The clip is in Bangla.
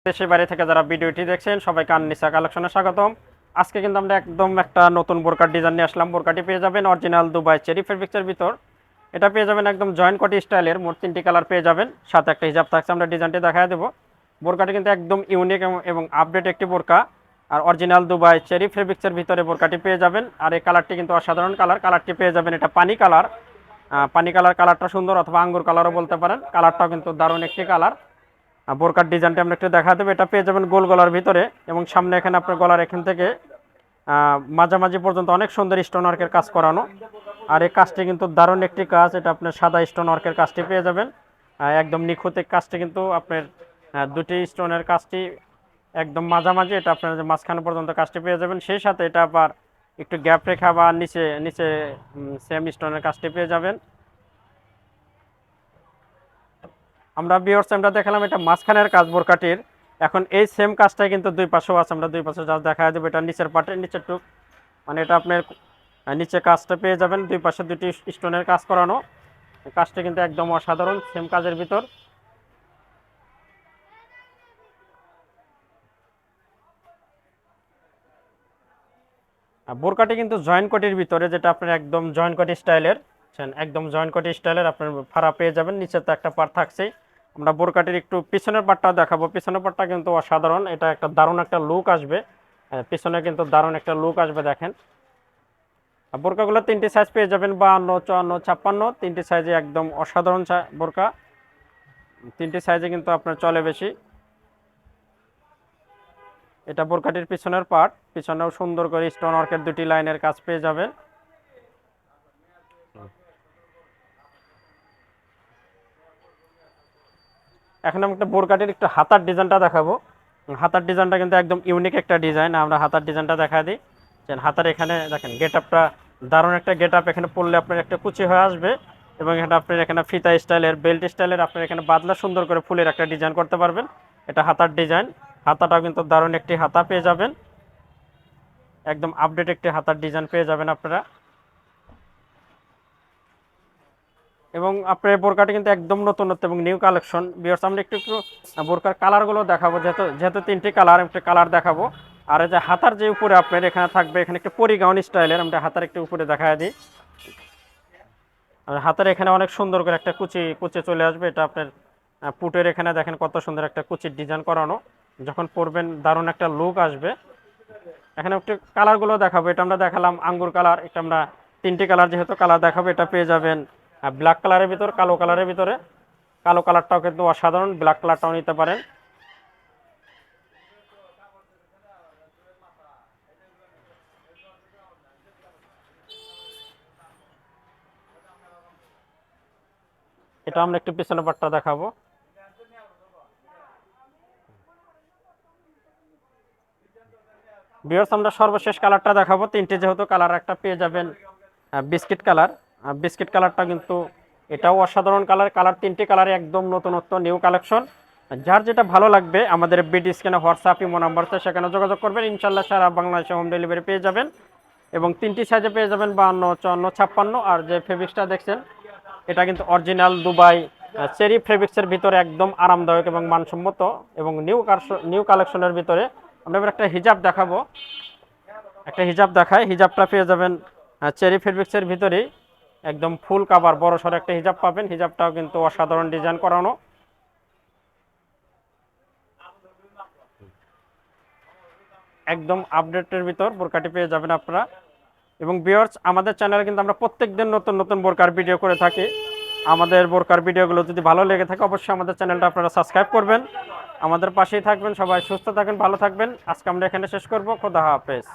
দেশের বাইরে থেকে যারা ভিডিওটি দেখছেন সবাইকে আননিসা কালেকশনে স্বাগতম। আজকে কিন্তু আমরা একদম একটা নতুন বোরকার ডিজাইন নিয়ে আসলাম। বোরকাটি পেয়ে যাবেন অরিজিনাল দুবাই চেরি ফেব্রিক্সের ভিতর। এটা পেয়ে যাবেন একদম জয়েন্ট কোটি স্টাইলের, মোট 3টি কালার পেয়ে যাবেন, সাথে একটা হিজাব থাকছে। আমরা ডিজাইনটি দেখায় দেবো। বোরকাটি কিন্তু একদম ইউনিক এবং আপডেট একটি বোরকা, আর অরিজিনাল দুবাই চেরি ফেব্রিক্সের ভিতরে বোরকাটি পেয়ে যাবেন। আর এই কালারটি কিন্তু অসাধারণ কালার। কালারটি পেয়ে যাবেন এটা পানি কালার। পানি কালার, কালারটা সুন্দর, অথবা আঙ্গুর কালারও বলতে পারেন। কালারটাও কিন্তু দারুণ একটি কালার। বোরকার ডিজাইনটা আমরা একটু দেখা দেবো। এটা পেয়ে যাবেন গোল গলার ভিতরে, এবং সামনে এখানে আপনার গলার এখান থেকে মাঝামাঝি পর্যন্ত অনেক সুন্দর স্টোন ওয়ার্কের কাজ করানো। আর এই কাজটি কিন্তু দারুণ একটি কাজ। এটা আপনার সাদা স্টোন ওয়ার্কের কাজটি পেয়ে যাবেন, একদম নিখুঁত কাজটি কিন্তু আপনার দুটি স্টোনের কাজটি একদম মাঝামাঝি। এটা আপনার মাঝখানে পর্যন্ত কাজটি পেয়ে যাবেন। সেই সাথে এটা আবার একটু গ্যাপ রেখা বা নিচে নিচে সেম স্টোনের কাজটি পেয়ে যাবেন। আমরা ভিউয়ার্স আমরা দেখালাম এটা মাঝখানের কাজ বোরকাটির। এখন এই সেম কাজটাই কিন্তু দুই পাশেও আছে। আমরা দুই পাশে জাস্ট দেখা দেবো। এটা নিচের পাটে, নিচের টুক, মানে এটা আপনার নিচে কাজটা পেয়ে যাবেন, দুই পাশে দুটি স্টোনের কাজ করানো। কাজটা কিন্তু একদম অসাধারণ, সেম কাজের ভিতর। বোরকাটি কিন্তু জয়েন্ট কোটির ভিতরে, যেটা আপনার একদম জয়েন্ট কোটি স্টাইলের, একদম জয়েন্ট কোটি স্টাইলের আপনার ফাড়া পেয়ে যাবেন। নিচে তো একটা পার্ট থাকছেই। আমরা বোরকাটির একটু পিছনের পার্টটা দেখাবো। পিছনের পার্টটা কিন্তু অসাধারণ, এটা একটা দারুণ একটা লুক আসবে। পিছনে কিন্তু দারুণ একটা লুক আসবে দেখেন। বোরকাগুলো 3টি সাইজ পেয়ে যাবেন, 52, 54, 56, 3টি সাইজে একদম অসাধারণ বোরকা। 3টি সাইজে কিন্তু আপনার চলে বেশি। এটা বোরকাটির পিছনের পার্ট, পিছনেও সুন্দর করে স্টোন ওয়ার্কের দুটি লাইনের কাজ পেয়ে যাবেন। এখন আমি একটা বোরকাটির একটু হাতার ডিজাইনটা দেখাবো। হাতার ডিজাইনটা কিন্তু একদম ইউনিক একটা ডিজাইন। আমরা হাতার ডিজাইনটা দেখা দিই। হাতার এখানে দেখেন গেট আপটা দারুণ একটা গেট আপ। এখানে পরলে আপনার একটা কুচি হয়ে আসবে, এবং এখানে আপনার এখানে ফিতা স্টাইলের, বেল্ট স্টাইলের আপনার এখানে বাদলা সুন্দর করে ফুলের একটা ডিজাইন করতে পারবেন। এটা হাতার ডিজাইন। হাতাটাও কিন্তু দারুণ একটি হাতা পেয়ে যাবেন, একদম আপডেট একটি হাতার ডিজাইন পেয়ে যাবেন আপনারা। এবং আপনার বোরকাটি কিন্তু একদম নতুনত্ব এবং নিউ কালেকশন। ভিউয়ার্স আমরা একটু একটু বোরকার কালারগুলো দেখাবো, যেহেতু যেহেতু 3টি কালার, একটু কালার দেখাবো। আর এই যে হাতার যে উপরে আপনার এখানে থাকবে, এখানে একটু পরিগাউন স্টাইলের, আমরা হাতার একটু উপরে দেখা দিই। আর হাতের এখানে অনেক সুন্দর করে একটা কুচি কুচি চলে আসবে। এটা আপনার পুটের এখানে দেখেন কত সুন্দর একটা কুচির ডিজাইন করানো। যখন পরবেন দারুণ একটা লুক আসবে। এখানে একটু কালারগুলো দেখাবো। এটা আমরা দেখালাম আঙ্গুর কালার। এটা আমরা 3টি কালার যেহেতু কালার দেখাবো, এটা পেয়ে যাবেন ব্ল্যাক কালারের ভিতর, কালো কালারের ভিতরে। কালো কালারটাও কিন্তু অসাধারণ, ব্ল্যাক কালারটাও নিতে পারেন। এটা আমরা একটু পিছনের পাটটা দেখাবো। ভিউয়ার্স আমরা সর্বশেষ কালারটা দেখাবো। 3টি যেহেতু কালার, একটা পেয়ে যাবেন বিস্কিট কালার। বিস্কিট কালারটা কিন্তু এটাও অসাধারণ কালার। কালার 3টি কালারে একদম নতুনত্ব নিউ কালেকশন। যার যেটা ভালো লাগবে আমাদের বিডি স্ক্যানে হোয়াটসঅ্যাপ ইমো নাম্বারতে সেখানে যোগাযোগ করবেন। ইনশাল্লাহ সারা বাংলাদেশে হোম ডেলিভারি পেয়ে যাবেন, এবং 3টি সাইজে পেয়ে যাবেন, 52, 54, 56। আর যে ফেব্রিক্সটা দেখছেন এটা কিন্তু অরিজিনাল দুবাই চেরি ফেব্রিক্সের ভিতরে একদম আরামদায়ক এবং মানসম্মত, এবং নিউ কালেকশনের ভিতরে। আমরা এবার একটা হিজাব দেখাবো। একটা হিজাব দেখায়। হিজাবটা পেয়ে যাবেন চেরি ফেব্রিক্সের ভিতরেই, একদম ফুল কাভার বড় সড়ো একটা হিজাব পাবেন। হিজাবটাও কিন্তু অসাধারণ ডিজাইন করানো, একদম আপডেটের ভিতর বোরকাটি পেয়ে যাবেন আপনারা। এবং ভিউয়ার্স আমাদের চ্যানেলে কিন্তু আমরা প্রত্যেকদিন নতুন নতুন বোরকার ভিডিও করে থাকি। আমাদের বোরকার ভিডিওগুলো যদি ভালো লেগে থাকে অবশ্যই আমাদের চ্যানেলটা আপনারা সাবস্ক্রাইব করবেন, আমাদের পাশেই থাকবেন। সবাই সুস্থ থাকবেন, ভালো থাকবেন। আজকে আমরা এখানে শেষ করব। খোদা হাফেজ।